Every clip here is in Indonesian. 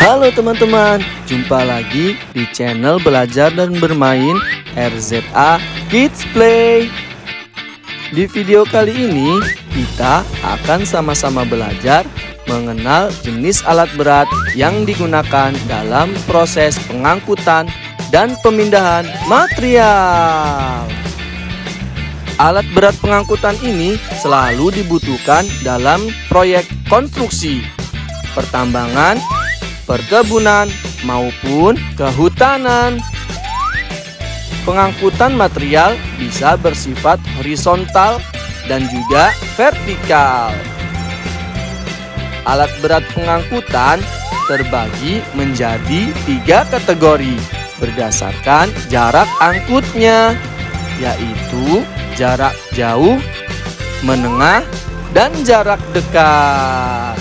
Halo teman-teman, jumpa lagi di channel Belajar dan Bermain RZA Kids Play. Di video kali ini, kita akan sama-sama belajar mengenal jenis alat berat yang digunakan dalam proses pengangkutan dan pemindahan material. Alat berat pengangkutan ini selalu dibutuhkan dalam proyek konstruksi, pertambangan, perkebunan, maupun kehutanan. Pengangkutan material bisa bersifat horizontal dan juga vertikal. Alat berat pengangkutan terbagi menjadi 3 kategori berdasarkan jarak angkutnya, yaitu jarak jauh, menengah, dan jarak dekat.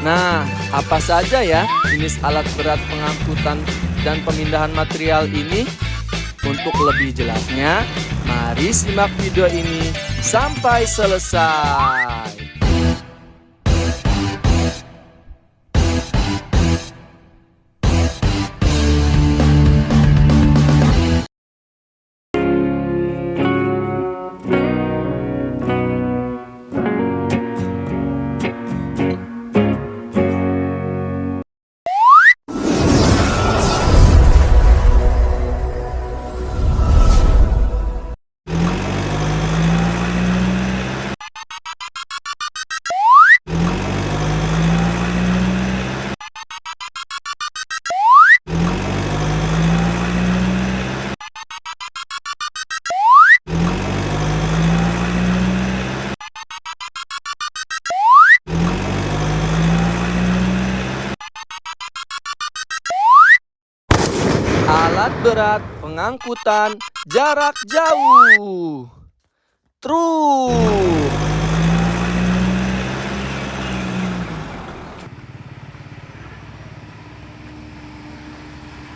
Nah, apa saja ya jenis alat berat pengangkutan dan pemindahan material ini? Untuk lebih jelasnya, mari simak video ini sampai selesai. Alat berat pengangkutan jarak jauh. Truk.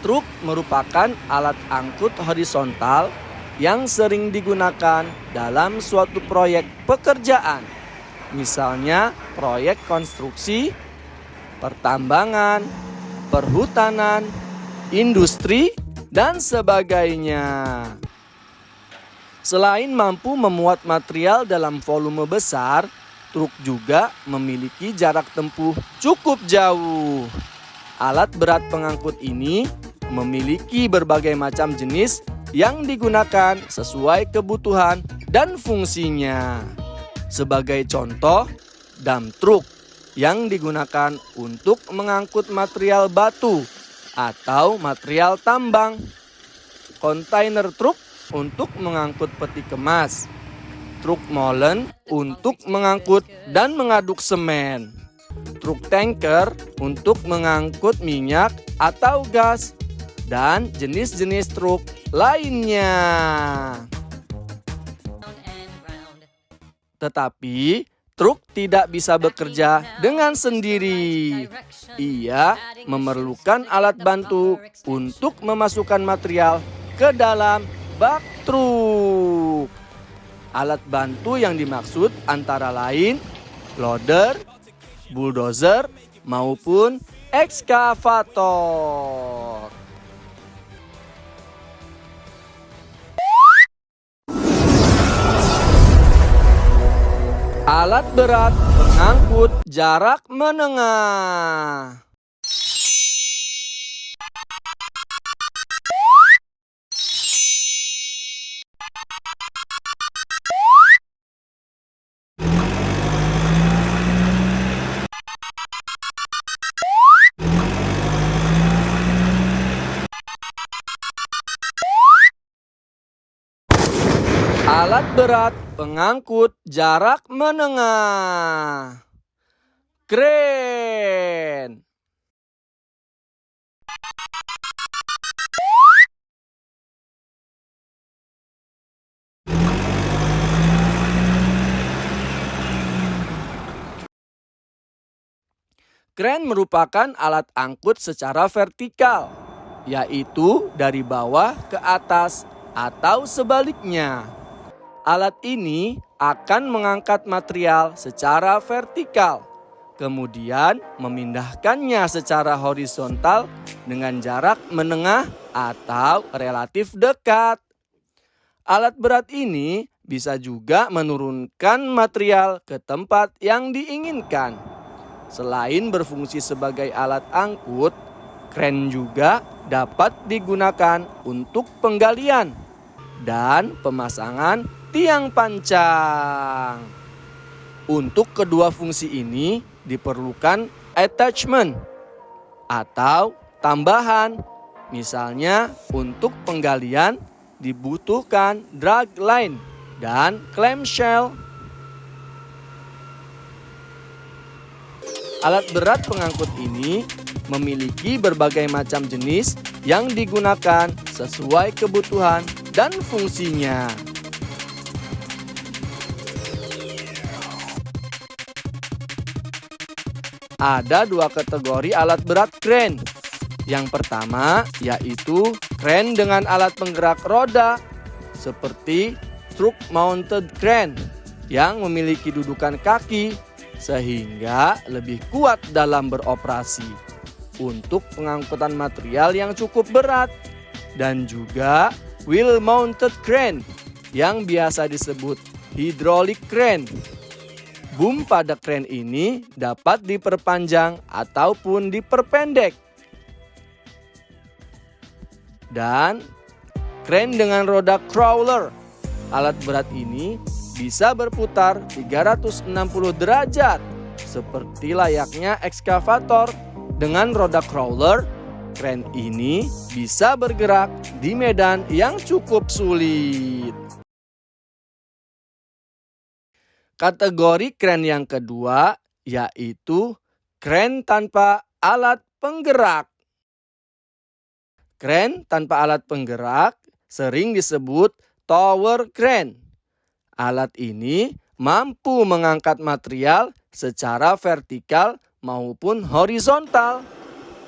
Truk merupakan alat angkut horizontal yang sering digunakan dalam suatu proyek pekerjaan. Misalnya proyek konstruksi, pertambangan, perhutanan, industri, dan sebagainya. Selain mampu memuat material dalam volume besar, truk juga memiliki jarak tempuh cukup jauh. Alat berat pengangkut ini memiliki berbagai macam jenis yang digunakan sesuai kebutuhan dan fungsinya. Sebagai contoh, dump truck yang digunakan untuk mengangkut material batu atau material tambang, kontainer truk untuk mengangkut peti kemas, truk molen untuk mengangkut dan mengaduk semen, truk tanker untuk mengangkut minyak atau gas, dan jenis-jenis truk lainnya. Tetapi truk tidak bisa bekerja dengan sendiri. Ia memerlukan alat bantu untuk memasukkan material ke dalam bak truk. Alat bantu yang dimaksud antara lain loader, bulldozer, maupun ekskavator. Alat berat pengangkut jarak menengah. Alat berat pengangkut jarak menengah. Kren. Kren merupakan alat angkut secara vertikal, yaitu dari bawah ke atas atau sebaliknya. Alat ini akan mengangkat material secara vertikal kemudian memindahkannya secara horizontal dengan jarak menengah atau relatif dekat. Alat berat ini bisa juga menurunkan material ke tempat yang diinginkan. Selain berfungsi sebagai alat angkut, kren juga dapat digunakan untuk penggalian dan pemasangan tiang pancang. Untuk kedua fungsi ini diperlukan attachment atau tambahan. Misalnya untuk penggalian dibutuhkan drag line dan clamshell. Alat berat pengangkut ini memiliki berbagai macam jenis yang digunakan sesuai kebutuhan dan fungsinya. Ada dua kategori alat berat kren. Yang pertama yaitu kren dengan alat penggerak roda seperti truck mounted crane yang memiliki dudukan kaki sehingga lebih kuat dalam beroperasi untuk pengangkutan material yang cukup berat, dan juga wheel mounted crane yang biasa disebut hydraulic crane. Boom pada kren ini dapat diperpanjang ataupun diperpendek. Dan kren dengan roda crawler. Alat berat ini bisa berputar 360 derajat seperti layaknya ekskavator. Dengan roda crawler, kren ini bisa bergerak di medan yang cukup sulit. Kategori kren yang kedua yaitu kren tanpa alat penggerak. Kren tanpa alat penggerak sering disebut tower crane. Alat ini mampu mengangkat material secara vertikal maupun horizontal.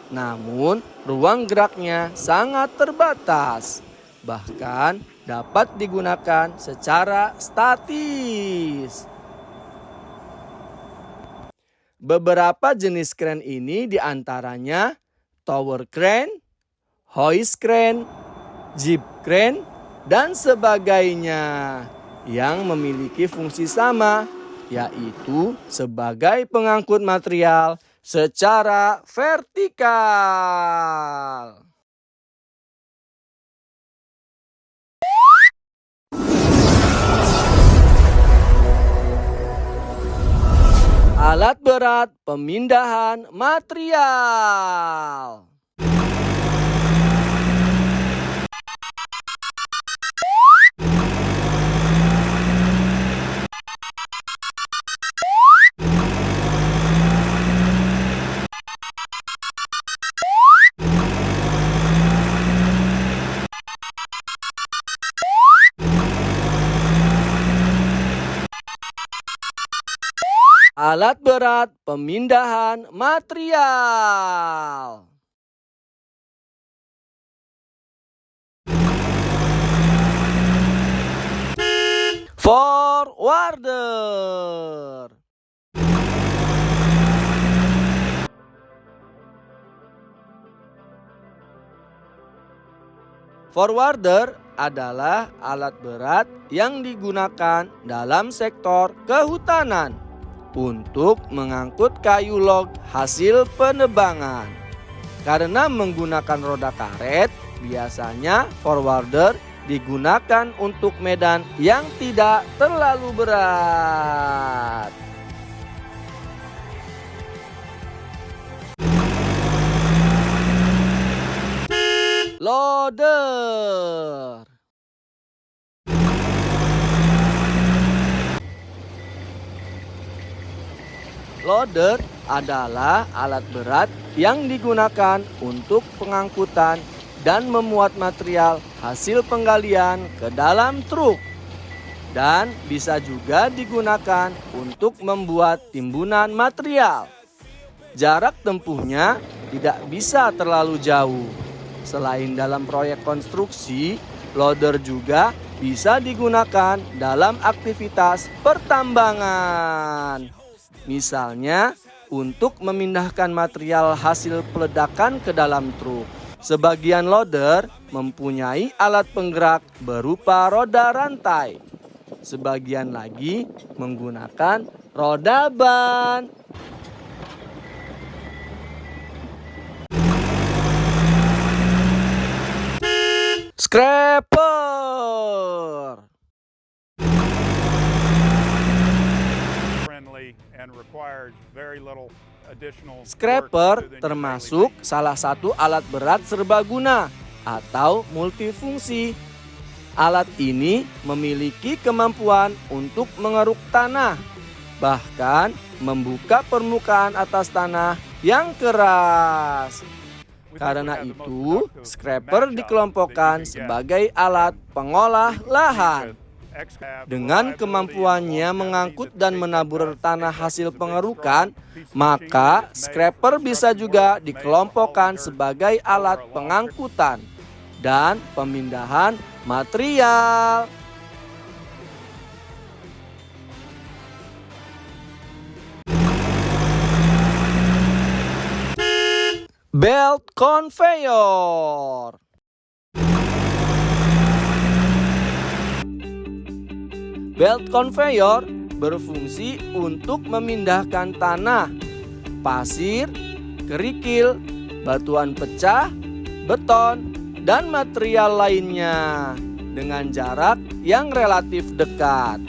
Namun, ruang geraknya sangat terbatas. Bahkan dapat digunakan secara statis. Beberapa jenis kren ini diantaranya tower crane, hoist crane, jeep crane, dan sebagainya yang memiliki fungsi sama, yaitu sebagai pengangkut material secara vertikal. Alat berat pemindahan material. Alat berat pemindahan material. Forwarder. Forwarder adalah alat berat yang digunakan dalam sektor kehutanan untuk mengangkut kayu log hasil penebangan. Karena menggunakan roda karet, biasanya forwarder digunakan untuk medan yang tidak terlalu berat. Loader. Loader adalah alat berat yang digunakan untuk pengangkutan dan memuat material hasil penggalian ke dalam truk. Dan bisa juga digunakan untuk membuat timbunan material. Jarak tempuhnya tidak bisa terlalu jauh. Selain dalam proyek konstruksi, loader juga bisa digunakan dalam aktivitas pertambangan. Misalnya untuk memindahkan material hasil peledakan ke dalam truk. Sebagian loader mempunyai alat penggerak berupa roda rantai. Sebagian lagi menggunakan roda ban. Scraper. Scraper termasuk salah satu alat berat serbaguna atau multifungsi. Alat ini memiliki kemampuan untuk mengeruk tanah, bahkan membuka permukaan atas tanah yang keras. Karena itu, scraper dikelompokkan sebagai alat pengolah lahan. Dengan kemampuannya mengangkut dan menabur tanah hasil pengerukan, maka scraper bisa juga dikelompokkan sebagai alat pengangkutan dan pemindahan material. Belt conveyor. Belt conveyor berfungsi untuk memindahkan tanah, pasir, kerikil, batuan pecah, beton, dan material lainnya dengan jarak yang relatif dekat.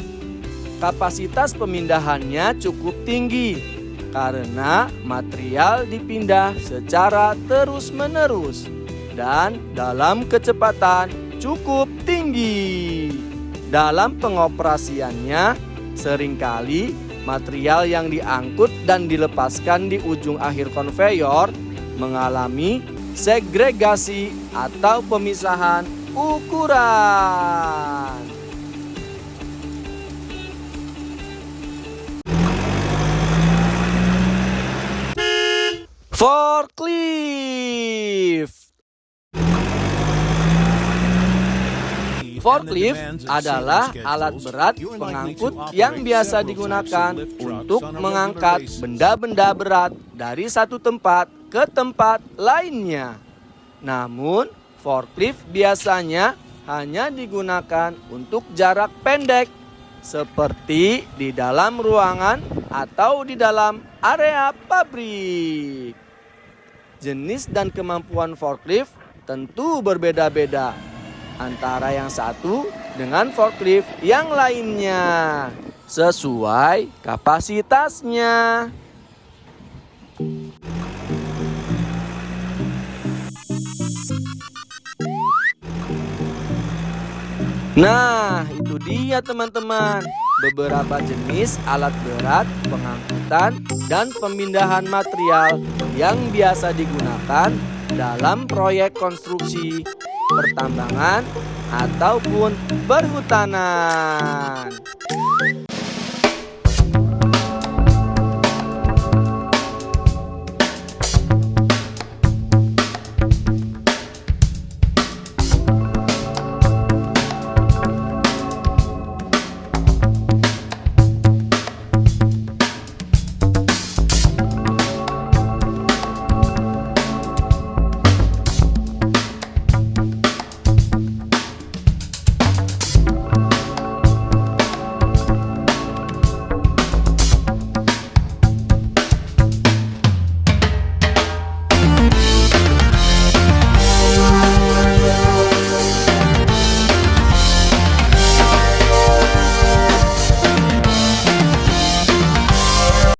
Kapasitas pemindahannya cukup tinggi karena material dipindah secara terus-menerus dan dalam kecepatan cukup tinggi. Dalam pengoperasiannya, seringkali material yang diangkut dan dilepaskan di ujung akhir konveyor mengalami segregasi atau pemisahan ukuran. Forklift. Forklift adalah alat berat pengangkut yang biasa digunakan untuk mengangkat benda-benda berat dari satu tempat ke tempat lainnya. Namun, forklift biasanya hanya digunakan untuk jarak pendek, seperti di dalam ruangan atau di dalam area pabrik. Jenis dan kemampuan forklift tentu berbeda-beda antara yang satu dengan forklift yang lainnya sesuai kapasitasnya. Nah, itu dia teman-teman, beberapa jenis alat berat pengangkutan dan pemindahan material yang biasa digunakan dalam proyek konstruksi, pertambangan, ataupun perhutanan.